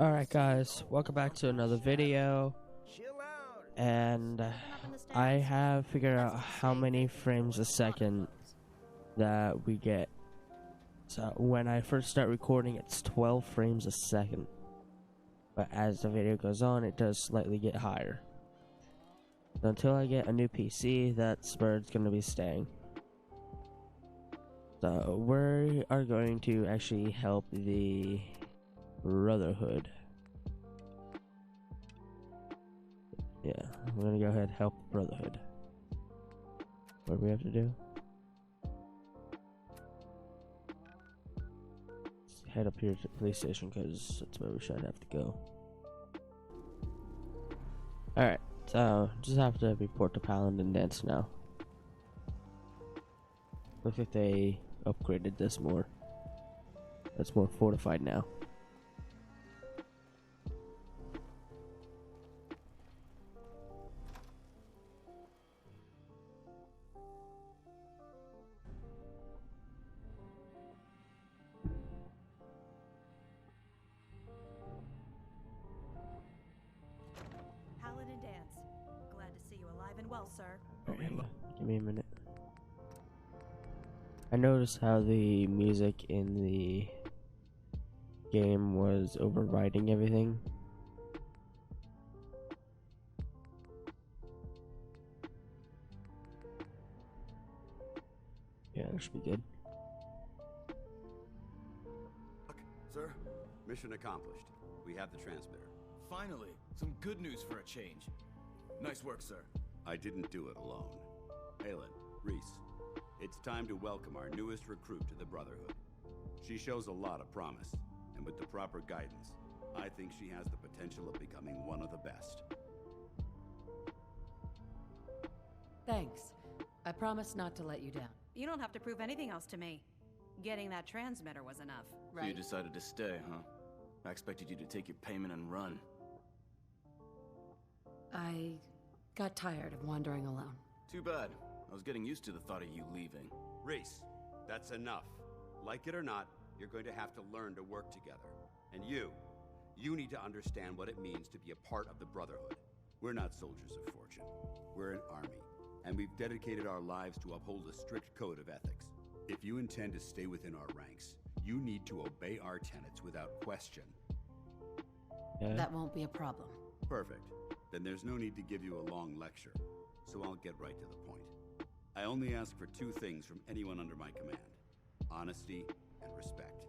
Alright guys, welcome back to another video, and I have figured out how many frames a second that we get. So when I first start recording, it's 12 frames a second, but as the video goes on, it does slightly get higher. So until I get a new PC, that's where it's going to be staying. So we are going to actually help the Brotherhood. Yeah, we're gonna go ahead and help the Brotherhood. What do we have to do? Let's head up here to the police station because that's where we should have to go. Alright, so just have to report to Paladin Dance now. Looks like they upgraded this more. It's more fortified now. Paladin Dance. Glad to see you alive and well, sir. Give me a minute. I noticed how the music in the game was overriding everything. Yeah, that should be good. Sir, mission accomplished. We have the transmitter. Finally, some good news for a change. Nice work, sir. I didn't do it alone. Halen, Reese, it's time to welcome our newest recruit to the Brotherhood. She shows a lot of promise, and with the proper guidance, I think she has the potential of becoming one of the best. Thanks. I promise not to let you down. You don't have to prove anything else to me. Getting that transmitter was enough. So you decided to stay, huh? I expected you to take your payment and run. I got tired of wandering alone. Too bad. I was getting used to the thought of you leaving. Reese, that's enough. Like it or not, you're going to have to learn to work together. And you need to understand what it means to be a part of the Brotherhood. We're not soldiers of fortune. We're an army, and we've dedicated our lives to uphold a strict code of ethics. If you intend to stay within our ranks, you need to obey our tenets without question. Yeah. That won't be a problem. Perfect. Then there's no need to give you a long lecture, so I'll get right to the point. I only ask for two things from anyone under my command: honesty and respect.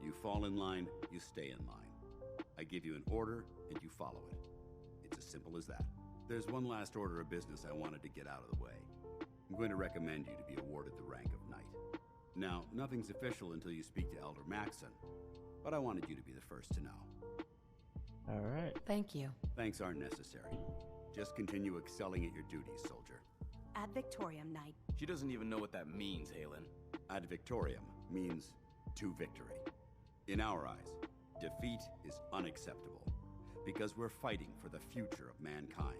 You fall in line, you stay in line. I give you an order, and you follow it. It's as simple as that. There's one last order of business I wanted to get out of the way. I'm going to recommend you to be awarded the rank of Knight. Now, nothing's official until you speak to Elder Maxon, but I wanted you to be the first to know. Alright. Thank you. Thanks aren't necessary. Just continue excelling at your duties, soldier. Ad Victoriam, Knight. She doesn't even know what that means, Halen. Ad Victoriam means to victory. In our eyes, defeat is unacceptable, because we're fighting for the future of mankind.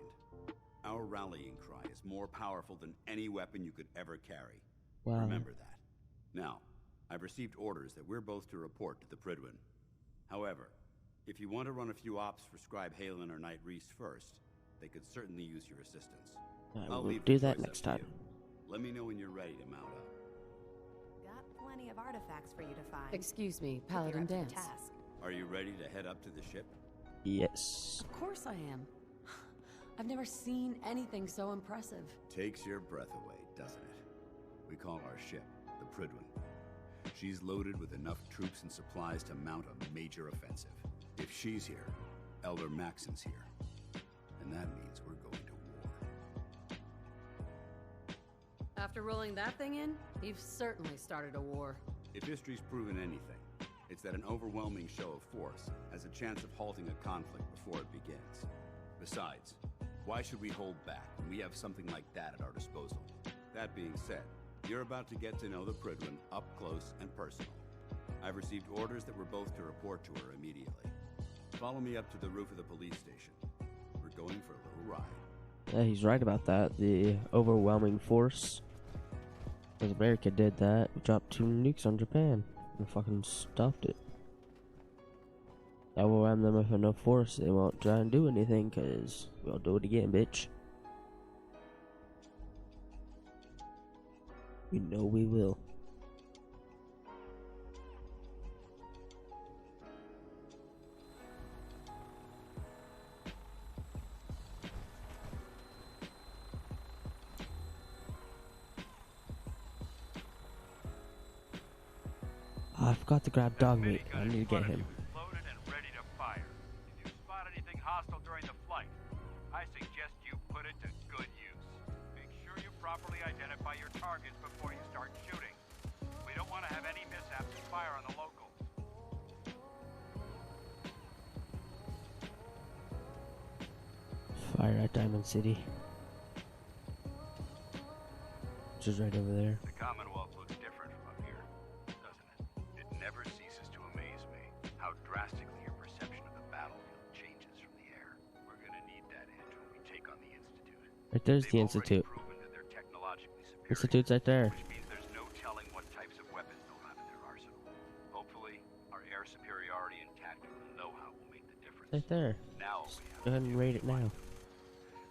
Our rallying cry is more powerful than any weapon you could ever carry. Wow. Remember that. Now, I've received orders that we're both to report to the predwing. However, if you want to run a few ops for Scribe Halen or Knight Reese first, they could certainly use your assistance. I'll leave do the that choice next up to time. you. Let me know when you're ready to mount up. Got plenty of artifacts for you to find. Excuse me, If you're Paladin up to the Dance. task. Are you ready to head up to the ship? Yes. Of course I am. I've never seen anything so impressive. Takes your breath away, doesn't it? We call our ship the Predwing. She's loaded with enough troops and supplies to mount a major offensive. If she's here, Elder Maxon's here. And that means we're going to war. After rolling that thing in, you've certainly started a war. If history's proven anything, it's that an overwhelming show of force has a chance of halting a conflict before it begins. Besides, why should we hold back when we have something like that at our disposal? That being said, you're about to get to know the Predwing up close and personal. I've received orders that we're both to report to her immediately. Follow me up to the roof of the police station. We're going for a little ride. Yeah, he's right about that. The overwhelming force. Because America did that. We dropped 2 nukes on Japan. And fucking stopped it. I will ram them with enough force. They won't try and do anything, cause we'll do it again, bitch. You know we will. I forgot to grab dog meat. I need to get him. Loaded and ready to fire. If you spot anything hostile during the flight, I suggest you put it to good use. Make sure you properly identify your targets before you start shooting. We don't want to have any mishaps and fire on the locals. Fire at Diamond City. Which is right over there. The Commonwealth looks different from up here, doesn't it? It never ceases to amaze me how drastically your perception of the battlefield changes from the air. We're gonna need that edge when we take on the Institute. Right there's the They've Institute. already proven that they're technologically superior, Institute's right there. which means there's no telling what types of weapons they'll have in their arsenal. Hopefully, our air superiority and tactical know-how will make the difference. Right there. Now all we have Go ahead and raid it now.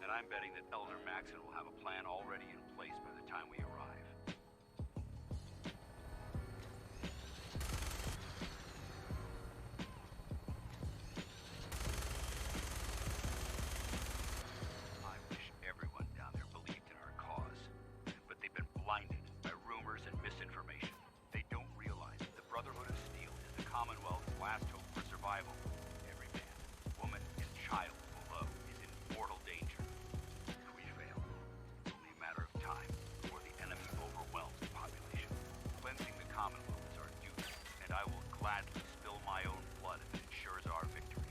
and I'm betting that Elder Maxon will have a plan already in place by the time we arrive. I wish everyone down there believed in our cause, but they've been blinded by rumors and misinformation. They don't realize that the Brotherhood of Steel is the Commonwealth's last hope for survival. Every man, woman, and child below is in mortal danger. If we fail, it's only a matter of time before the enemy overwhelms the population. Cleansing the Commonwealth is our duty, and I will gladly spill my own blood if it ensures our victory.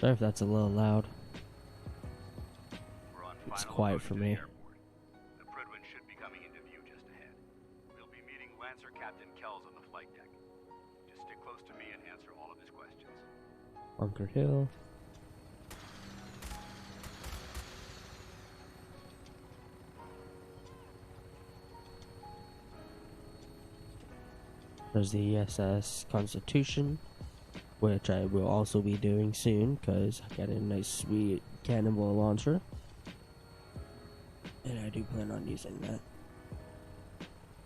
Sorry if that's a little loud. We're on It's final quiet approach for to the me. airport. The predwing should be coming into view just ahead. We'll be meeting Lancer Captain Kells on the flight deck. Just stick close to me and answer all of his questions. Bunker Hill. There's the SS Constitution, which I will also be doing soon because I got a nice sweet cannonball launcher. And I do plan on using that.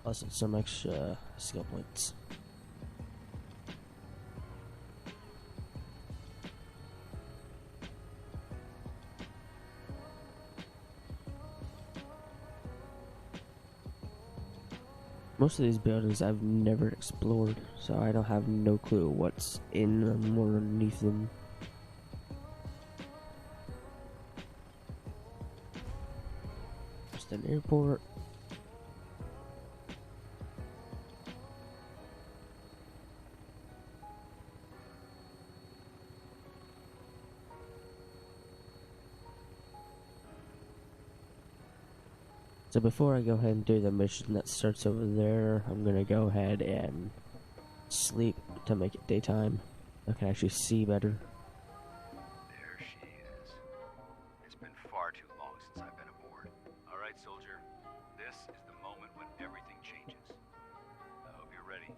Plus it's some extra skill points. Most of these buildings I've never explored, so I don't have no clue what's in them or underneath them. Just an airport. So before I go ahead and do the mission that starts over there, I'm gonna go ahead and sleep to make it daytime. I can actually see better. There she is. It's been far too long since I've been aboard. All right, soldier. This is the moment when everything changes. I hope you're ready.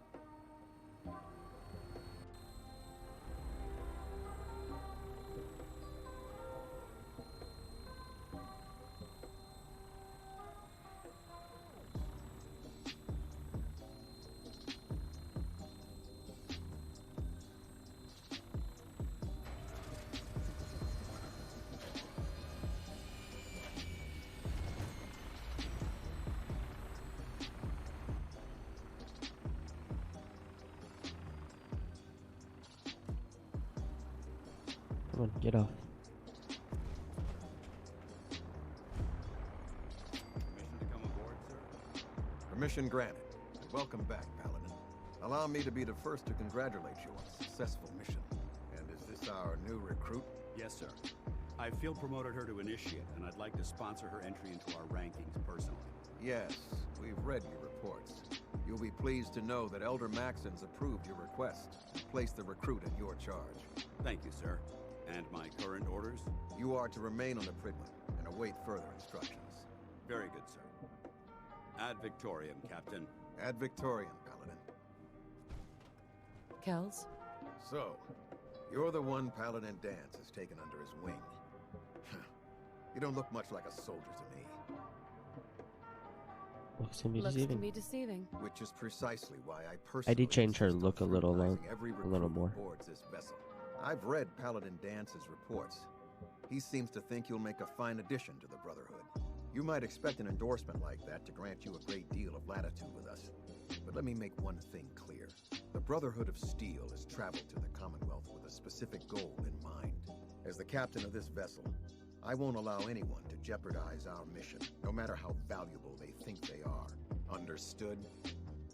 Come on, get off. Permission to come aboard, sir? Permission granted. Welcome back, Paladin. Allow me to be the first to congratulate you on a successful mission. And is this our new recruit? Yes, sir. I field promoted her to initiate, and I'd like to sponsor her entry into our rankings personally. Yes, we've read your reports. You'll be pleased to know that Elder Maxon's approved your request and placed the recruit in your charge. Thank you, sir. And my current orders? You are to remain on the predwing and await further instructions. Very good, sir. Ad Victoriam, Captain. Ad Victoriam, Paladin. Kells? So, you're the one Paladin Dance has taken under his wing. You don't look much like a soldier to me. Looks can be Looks deceiving. can be deceiving. Which is precisely why I personally did change her insist on look a little scrutinizing every a little recruit more. who boards this vessel. I've read Paladin Dance's reports. He seems to think you'll make a fine addition to the Brotherhood. You might expect an endorsement like that to grant you a great deal of latitude with us. But let me make one thing clear. The Brotherhood of Steel has traveled to the Commonwealth with a specific goal in mind. As the captain of this vessel, I won't allow anyone to jeopardize our mission, no matter how valuable they think they are. Understood?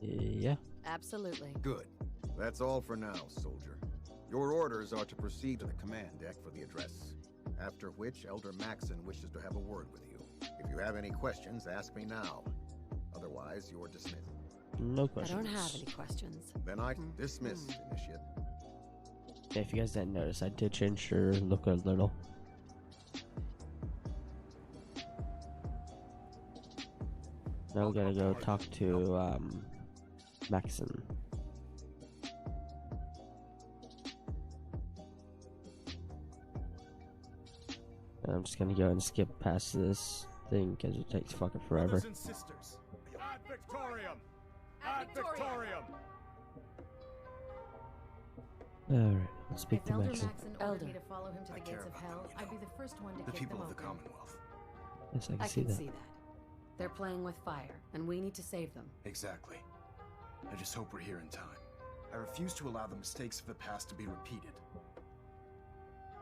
Yeah. Absolutely. Good. That's all for now, soldier. Your orders are to proceed to the command deck for the address, after which Elder Maxon wishes to have a word with you. If you have any questions, ask me now. Otherwise, you're dismissed. No questions. I don't have any questions. Then I dismiss, Initiate. Yeah, if you guys didn't notice, I did change her look a little. Now we gotta go talk to Maxon. And I'm just gonna go and skip past this thing because it takes fucking forever. Brothers and sisters, ad Victoriam! Ad Victoriam! Alright, let's speak If to Elder Maxon. Maxon ordered me to follow him to the gates of hell, I'd be the first one to The kick people them of the open. Commonwealth. Yes, I can I see can that. see that. They're playing with fire, and we need to save them. Exactly. I just hope we're here in time. I refuse to allow the mistakes of the past to be repeated.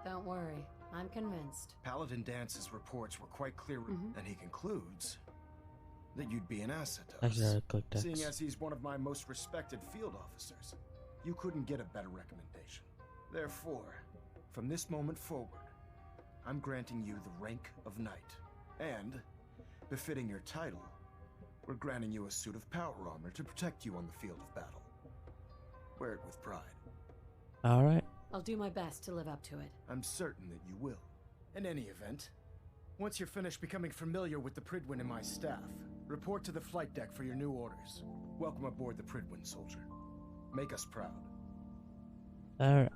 Don't worry, I'm convinced. Paladin Dance's reports were quite clear, and he concludes that you'd be an asset to I us. gotta click X. Seeing as he's one of my most respected field officers, you couldn't get a better recommendation. Therefore, from this moment forward, I'm granting you the rank of knight, and, befitting your title, we're granting you a suit of power armor to protect you on the field of battle. Wear it with pride. Alright. I'll do my best to live up to it. I'm certain that you will. In any event, once you're finished becoming familiar with the Predwing and my staff, report to the flight deck for your new orders. Welcome aboard the Predwing, soldier. Make us proud. Alright.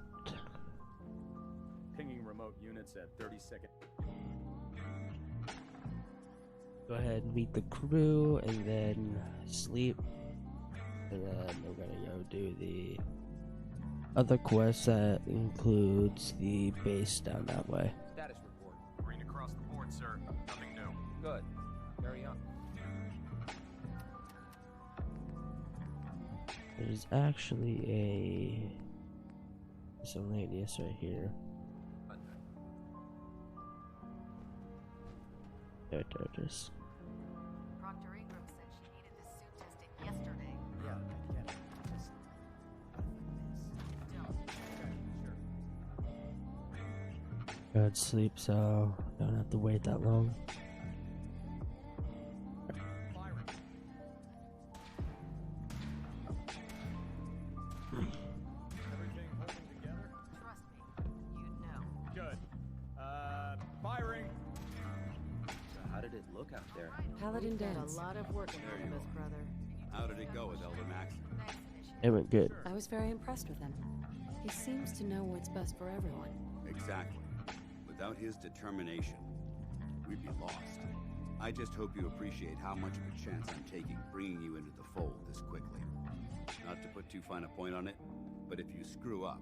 Pinging remote units at 30 seconds. Go ahead and meet the crew and then sleep. And then we're gonna go do the other quest that includes the base down that way. Status report. Green across the board, sir. Nothing new. Good. Carry on. There's actually a miscellaneous right here. There it is. Proctor Ingram said she needed this suit tested yesterday. Yeah, I get it. Go ahead, sleep so don't have to wait that long. Everything holding together? Trust me, you'd know. Good. Firing! So how did it look out there? Paladin We've got Dance. a lot of work ahead of us, brother. How did it go with Elder Maxon? It went good. I was very impressed with him. He seems to know what's best for everyone. Exactly. Without his determination, we'd be lost. I just hope you appreciate how much of a chance I'm taking bringing you into the fold this quickly. Not to put too fine a point on it, but if you screw up,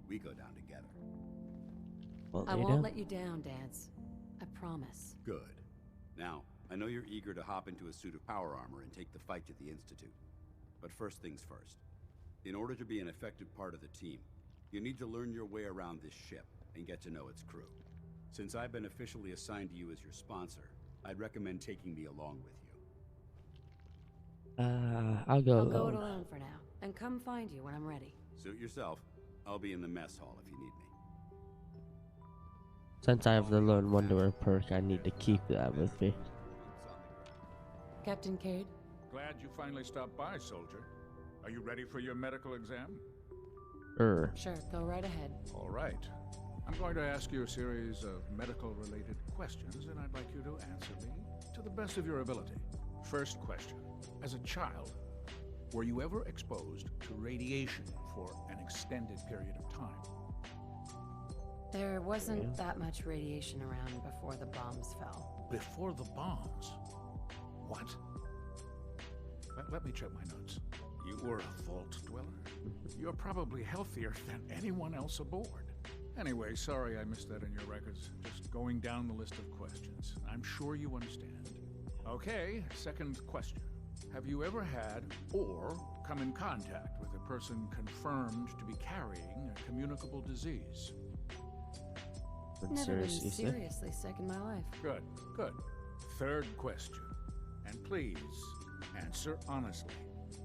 we go down together. Well, I you won't know. let you down, Dance. I promise. Good. Now, I know you're eager to hop into a suit of power armor and take the fight to the Institute. But first things first. In order to be an effective part of the team, you need to learn your way around this ship and get to know its crew. Since I've been officially assigned to you as your sponsor, I'd recommend taking me along with you. I'll go I'll go it alone. alone for now, and come find you when I'm ready. Suit yourself. I'll be in the mess hall if you need me. Since I have the Lone Wanderer perk, I need to keep that with me. Captain Cade? Glad you finally stopped by, soldier. Are you ready for your medical exam? Sure, go right ahead. All right. I'm going to ask you a series of medical-related questions, and I'd like you to answer me to the best of your ability. First question. As a child, were you ever exposed to radiation for an extended period of time. There wasn't that much radiation around before the bombs fell. Before the bombs? What? Let me check my notes. You were a vault dweller? You're probably healthier than anyone else aboard. Anyway, sorry I missed that in your records. Just going down the list of questions. I'm sure you understand. Okay, second question. Have you ever had or come in contact with a person confirmed to be carrying a communicable disease? Never been seriously sick in my life. Good, good. Third question. And please, answer honestly.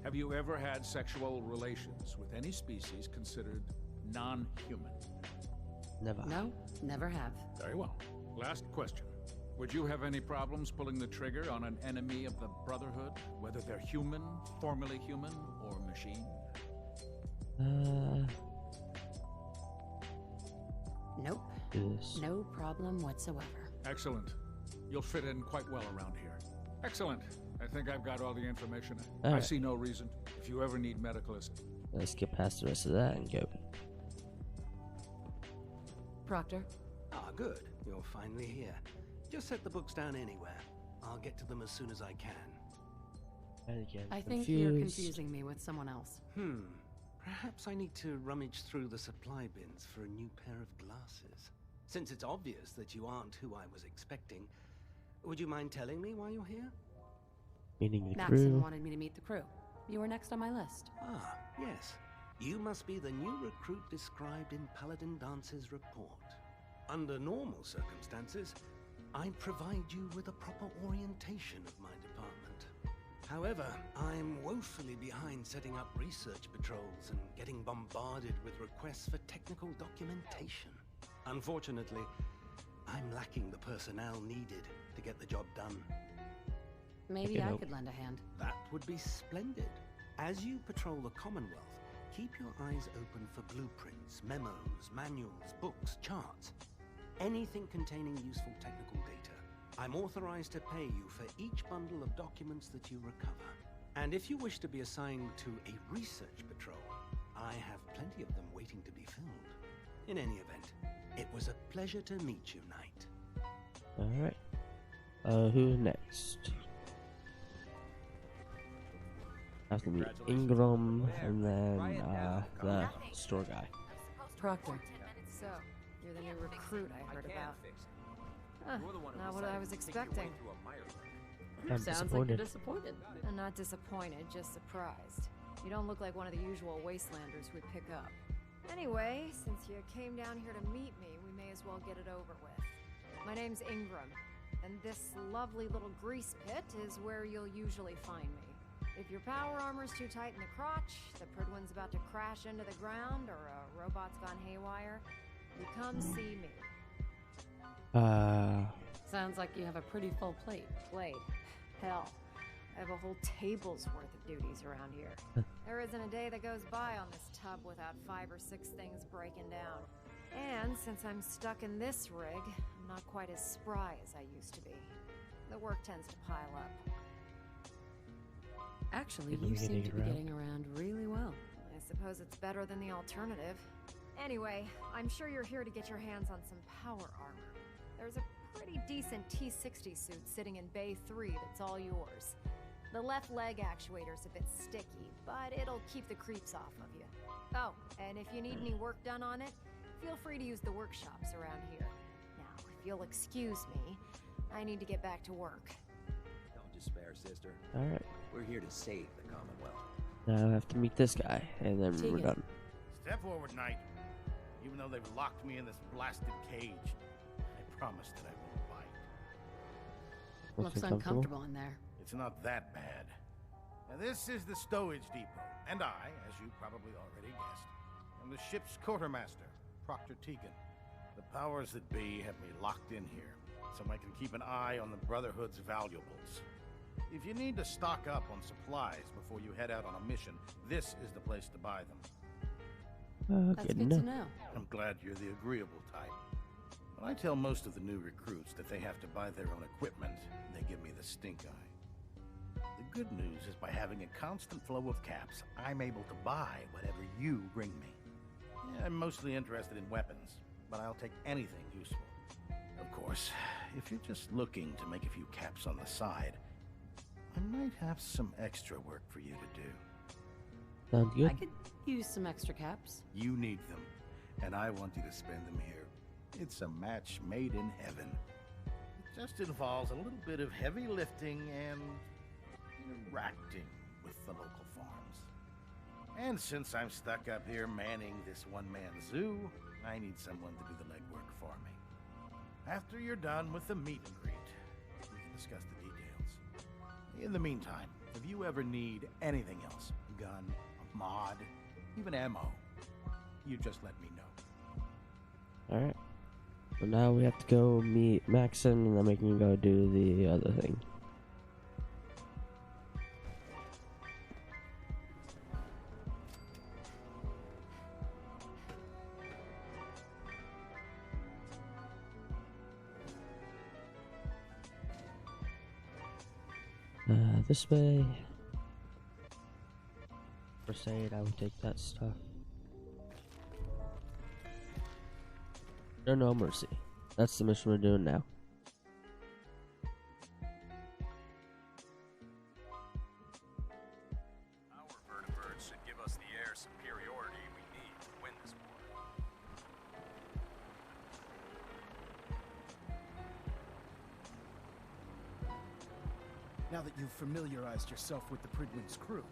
Have you ever had sexual relations with any species considered non-human? Never. No, never have. Very well. Last question. Would you have any problems pulling the trigger on an enemy of the Brotherhood, whether they're human, formerly human, or machine? Nope. Yes. No problem whatsoever. Excellent. You'll fit in quite well around here. Excellent. I think I've got all the information. All I right. see no reason. If you ever need medical assistance. Let's get past the rest of that and go. Proctor? Ah, good. You're finally here. Just set the books down anywhere. I'll get to them as soon as I can. I think you're confusing me with someone else. Perhaps I need to rummage through the supply bins for a new pair of glasses. Since it's obvious that you aren't who I was expecting, would you mind telling me why you're here? Meeting the Maxon crew. wanted me to meet the crew. You were next on my list. Ah, yes. You must be the new recruit described in Paladin Dance's report. Under normal circumstances, I provide you with a proper orientation of my department. However, I'm woefully behind setting up research patrols and getting bombarded with requests for technical documentation. Unfortunately, I'm lacking the personnel needed to get the job done. Maybe I could lend a hand. That would be splendid. As you patrol the Commonwealth, keep your eyes open for blueprints, memos, manuals, books, charts. Anything containing useful technical data. I'm authorized to pay you for each bundle of documents that you recover. And if you wish to be assigned to a research patrol, I have plenty of them waiting to be filled. In any event, it was a pleasure to meet you, Knight. Alright. Who next? Have to meet Ingram and then the store guy. Proctor. So, you're the new recruit I heard about. Huh, not what I was expecting. I'm Sounds like you're disappointed. disappointed. I'm not disappointed, just surprised. You don't look like one of the usual wastelanders we'd pick up. Anyway, since you came down here to meet me, we may as well get it over with. My name's Ingram, and this lovely little grease pit is where you'll usually find me. If your power armor's too tight in the crotch, the predwing's about to crash into the ground, or a robot's gone haywire, you come see me. Sounds like you have a pretty full plate. Hell, I have a whole table's worth of duties around here. There isn't a day that goes by on this tub without 5 or 6 things breaking down. And since I'm stuck in this rig, I'm not quite as spry as I used to be. The work tends to pile up. Actually, you seem to be getting around really well. I suppose it's better than the alternative. Anyway, I'm sure you're here to get your hands on some power armor. There's a pretty decent T-60 suit sitting in Bay 3 that's all yours. The left leg actuator's a bit sticky, but it'll keep the creeps off of you. Oh, and if you need any work done on it, feel free to use the workshops around here. Now, if you'll excuse me, I need to get back to work. Don't despair, sister. Alright. We're here to save the Commonwealth. Now I have to meet this guy, and then we're done. Step forward, Knight. Even though they've locked me in this blasted cage, I promise that I won't bite. Looks uncomfortable in there. It's not that bad. Now, this is the stowage depot, and I, as you probably already guessed, am the ship's quartermaster, Proctor Tegan. The powers that be have me locked in here, so I can keep an eye on the Brotherhood's valuables. If you need to stock up on supplies before you head out on a mission, this is the place to buy them. That's good to know. I'm glad you're the agreeable type. When I tell most of the new recruits that they have to buy their own equipment, they give me the stink eye. The good news is by having a constant flow of caps, I'm able to buy whatever you bring me. Yeah, I'm mostly interested in weapons, but I'll take anything useful. Of course, if you're just looking to make a few caps on the side, I might have some extra work for you to do. Sounds good. I could use some extra caps. You need them, and I want you to spend them here. It's a match made in heaven. It just involves a little bit of heavy lifting and interacting with the local farms. And since I'm stuck up here manning this one-man zoo, I need someone to do the legwork for me. After you're done with the meet and greet, we can discuss the details. In the meantime, if you ever need anything else, a gun, a mod, even ammo, you just let me know. Alright. So now we have to go meet Maxon, and then we can go do the other thing. This way. First aid, I would take that stuff. No mercy. That's the mission we're doing now. Our vertibirds should give us the air superiority we need to win this war. Now that you've familiarized yourself with the Predwing's crew,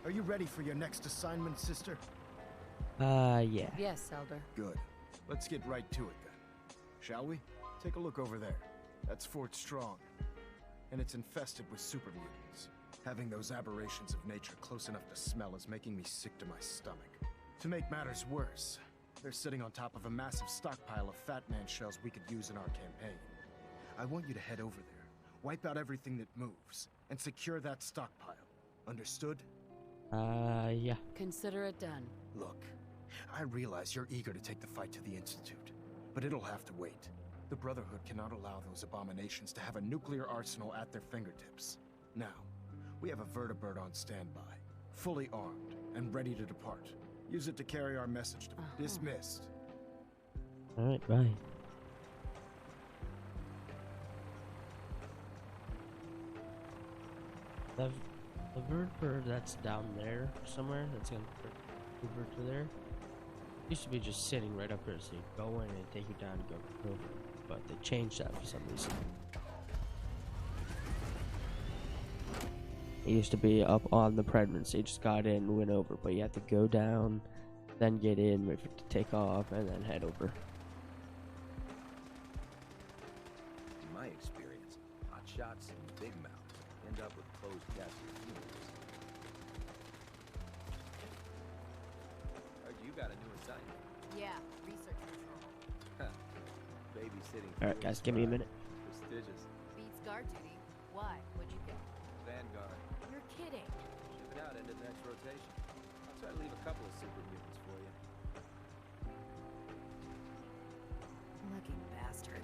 are you ready for your next assignment, sister? Yeah. Yes, Elder. Good. Let's get right to it then. Shall we? Take a look over there. That's Fort Strong. And it's infested with super mutants. Having those aberrations of nature close enough to smell is making me sick to my stomach. To make matters worse, they're sitting on top of a massive stockpile of Fat Man shells we could use in our campaign. I want you to head over there, wipe out everything that moves, and secure that stockpile. Understood? Yeah. Consider it done. Look, I realize you're eager to take the fight to the Institute, but it'll have to wait. The Brotherhood cannot allow those abominations to have a nuclear arsenal at their fingertips. Now, we have a vertibird on standby, fully armed and ready to depart. Use it to carry our message to Dismissed. Alright, bye. The vertibird that's down there somewhere, that's gonna over to there, used to be just sitting right up here, so you go in and take you down and go over. But they changed that for some reason. It used to be up on the predwing, so you just got in and went over, but you have to go down, then get in, wait for it to take off, and then head over. In my experience, hot shots and big mouths end up with closed casket funerals. Heard you got a new assignment. Yeah, research control. Babysitting. Alright guys, give me a minute. Prestigious. Beats guard duty. Why? What'd you get? Vanguard. You're kidding. Shipping out into the next rotation. I'll try to leave a couple of super mutants for you. Lucky bastard.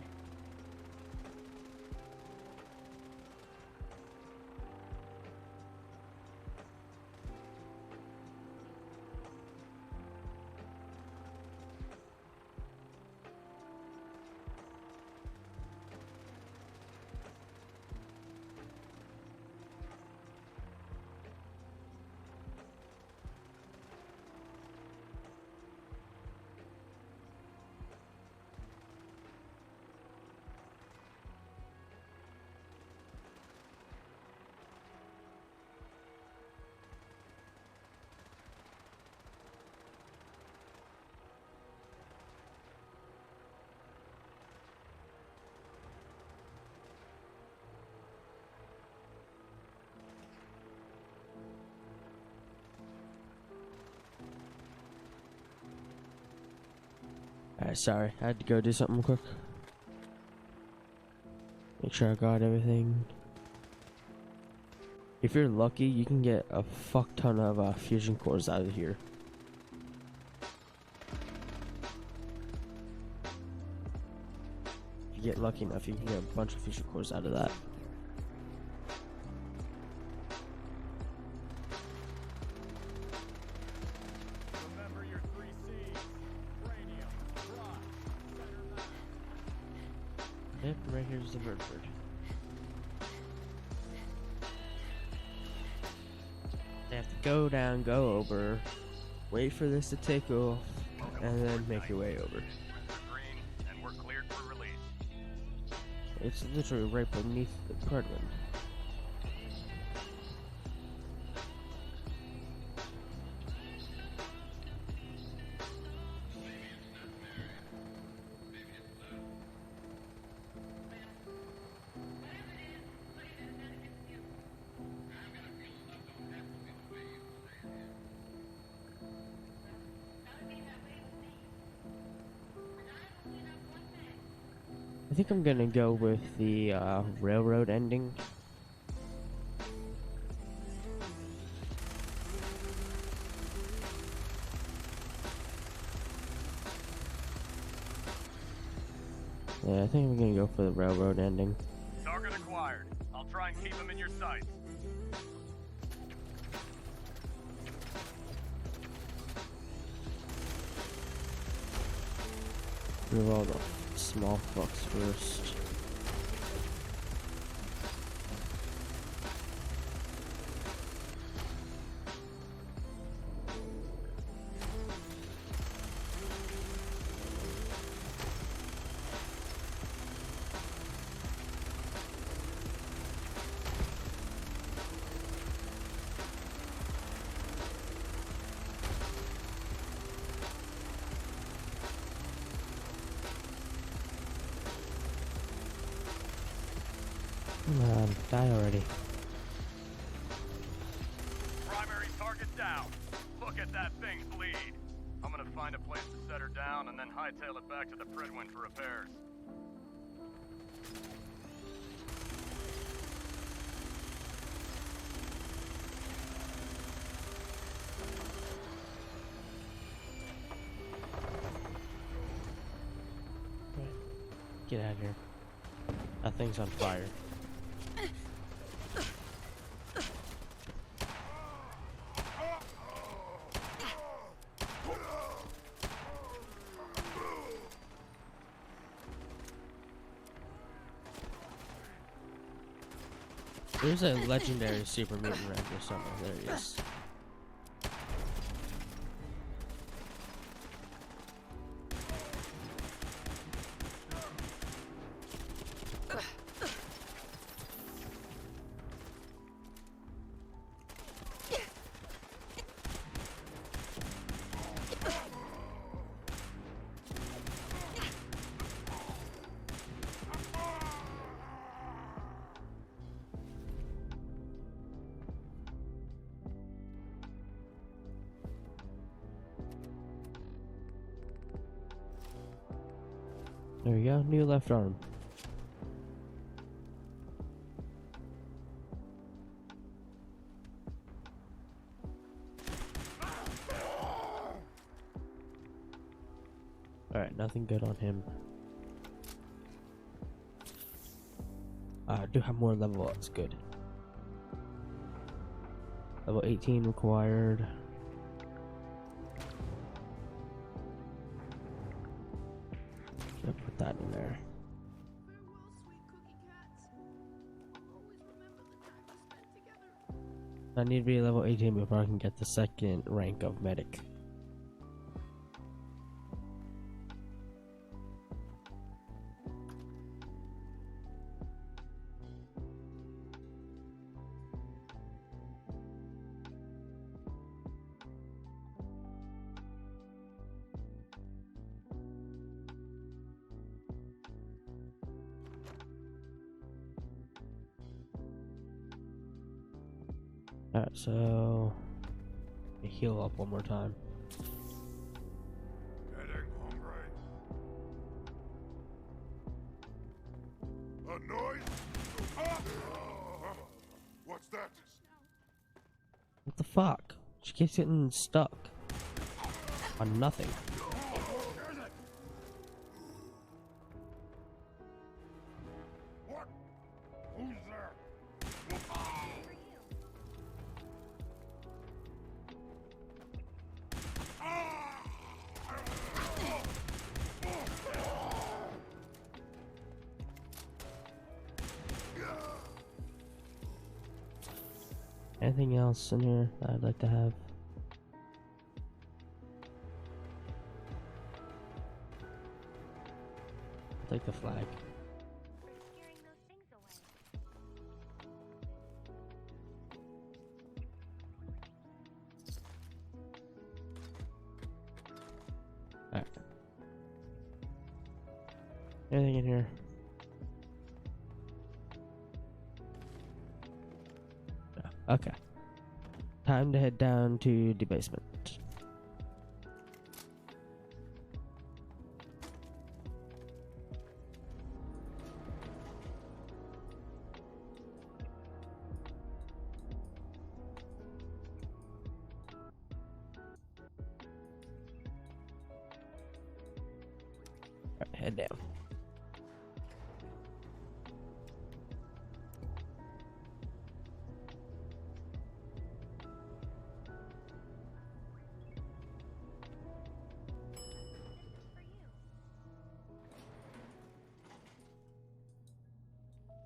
Alright, sorry, I had to go do something quick. Make sure I got everything. If you're lucky, you can get a fuck ton of fusion cores out of here. If you get lucky enough, you can get a bunch of fusion cores out of that. Remember your 3 C's. Yep, right here's the Brotherhood. You have to go down, go over, wait for this to take off, and then make your way over. And we're cleared for release. It's literally right beneath the predwing. I think I'm gonna go with the railroad ending. Yeah, I think I'm gonna go for the railroad ending. Target acquired. I'll try and keep him in your sights. Move all the small fucks first. Come on, die already. Primary target down. Look at that thing bleed. I'm gonna find a place to set her down and then hightail it back to the predwing for repairs. Get out of here. That thing's on fire. There's a legendary super mutant ranger somewhere. There he is. There we go, new left arm. Alright, nothing good on him. I do have more level ups, good. Level 18 required. Put that in there. I need to be level 18 before I can get the second rank of medic. Alright, so heal up one more time. Getting hungry. A noise? What's that? What the fuck? She keeps getting stuck on nothing. What? Who's there? Anything else in here that I'd like to have? I'll take the flag. Alright. Anything in here? No. Okay. Time to head down to the basement. Alright, head down.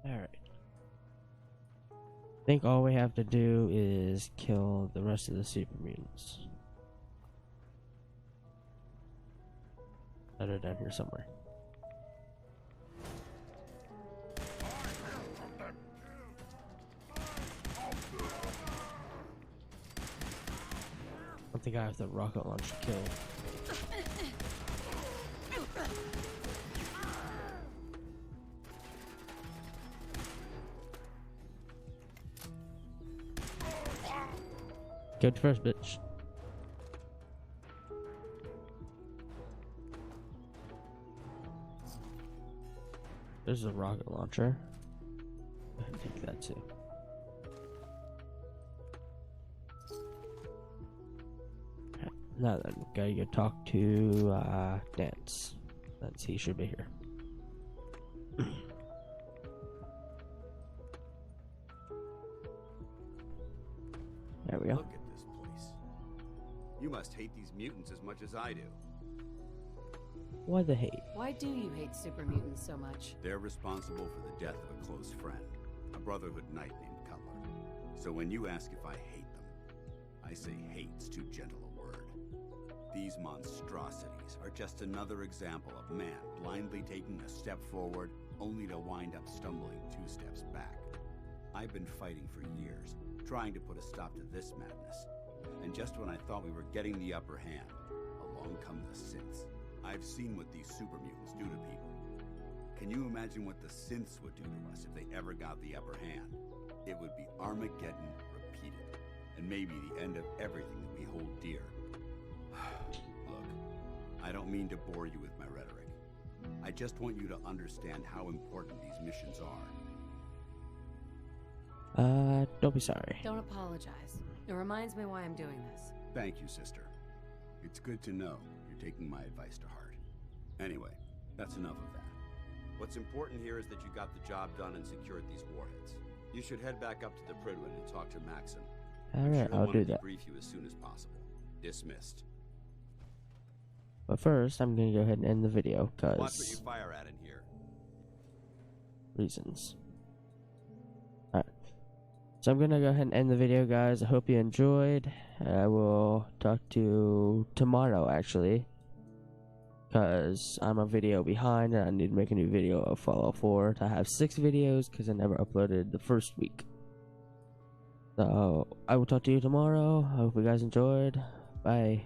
Alright. I think all we have to do is kill the rest of the super mutants. That are down here somewhere. I think I have the rocket launcher kill. Go to first, bitch. There's a rocket launcher. I take that too. Okay. Now then, gotta go talk to Dance. He should be here. There we go. Look at this place. You must hate these mutants as much as I do. Why the hate? Why do you hate super mutants so much? They're responsible for the death of a close friend, a Brotherhood knight named Cutler. So when you ask if I hate them, I say hate's too gentle a word. These monstrosities are just another example of man blindly taking a step forward only to wind up stumbling 2 steps back. I've been fighting for years, trying to put a stop to this madness. And just when I thought we were getting the upper hand, along come the synths. I've seen what these super mutants do to people. Can you imagine what the synths would do to us if they ever got the upper hand? It would be Armageddon repeated, and maybe the end of everything that we hold dear. Look, I don't mean to bore you with my rhetoric. I just want you to understand how important these missions are. Don't be sorry. Don't apologize. It reminds me why I'm doing this. Thank you, sister. It's good to know you're taking my advice to heart. Anyway, that's enough of that. What's important here is that you got the job done and secured these warheads. You should head back up to the Predwing and talk to Maxon. Alright, I'll do that. Brief you as soon as possible. Dismissed. But first, I'm gonna go ahead and end the video, Watch what you cause fire at in here. reasons. Alright. So I'm gonna go ahead and end the video, guys. I hope you enjoyed. I will talk to you tomorrow, actually, because I'm a video behind and I need to make a new video of Fallout 4. I have 6 videos because I never uploaded the first week. So I will talk to you tomorrow. I hope you guys enjoyed. Bye.